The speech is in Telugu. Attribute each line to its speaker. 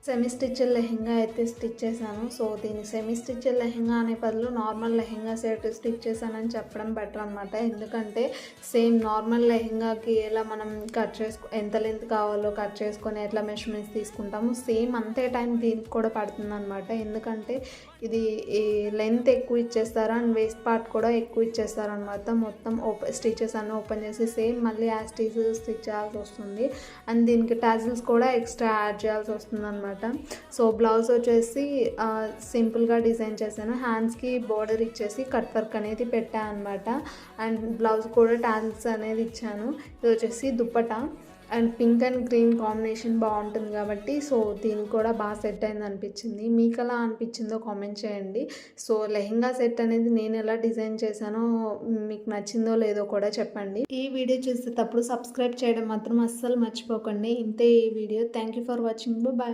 Speaker 1: సెమీ స్టిచ్డ్ లెహెంగా అయితే స్టిచ్ చేశాను. సో, దీన్ని సెమీ స్టిచ్డ్ లెహెంగా అనే బదులు నార్మల్ లెహెంగా సెట్ స్టిచ్ చేశానని చెప్పడం బెటర్ అనమాట. ఎందుకంటే సేమ్ నార్మల్ లెహెంగాకి ఎలా మనం ఎంత లెంత్ కావాలో కట్ చేసుకొని ఎట్లా మెజర్‌మెంట్స్ తీసుకుంటామో సేమ్ అంతే టైం దీనికి కూడా పడుతుందనమాట. ఎందుకంటే ఇది ఈ లెంత్ ఎక్కువ ఇచ్చేస్తారు అండ్ వేస్ట్ పార్ట్ కూడా ఎక్కువ ఇచ్చేస్తారనమాట. మొత్తం స్టిచెస్ అన్నీ ఓపెన్ చేసి సేమ్ మళ్ళీ యాజ్ టీజ్ స్టిచ్ చేయాల్సి వస్తుంది. అండ్ దీనికి టాజిల్స్ కూడా ఎక్స్ట్రా యాడ్ చేయాల్సి వస్తుందనమాట. సో బ్లౌజ్ వచ్చేసి సింపుల్గా డిజైన్ చేశాను. హ్యాండ్స్కి బోర్డర్ ఇచ్చేసి కట్ వర్క్ అనేది పెట్టాను అనమాట. అండ్ బ్లౌజ్ కూడా టాజిల్స్ అనేది ఇచ్చాను. ఇది వచ్చేసి dupatta and pink and green combination బాగుంటుంది కాబట్టి సో దీనికి కూడా బాగా సెట్ అయింది అనిపించింది. మీకు ఎలా అనిపించిందో కామెంట్ చేయండి. సో లెహెంగా సెట్ అనేది నేను ఎలా డిజైన్ చేశానో మీకు నచ్చిందో లేదో కూడా చెప్పండి. ఈ వీడియో చూసేటప్పుడు సబ్స్క్రైబ్ చేయడం మాత్రం అస్సలు మర్చిపోకండి. ఇంతే ఈ వీడియో. Thank you for watching. Bye.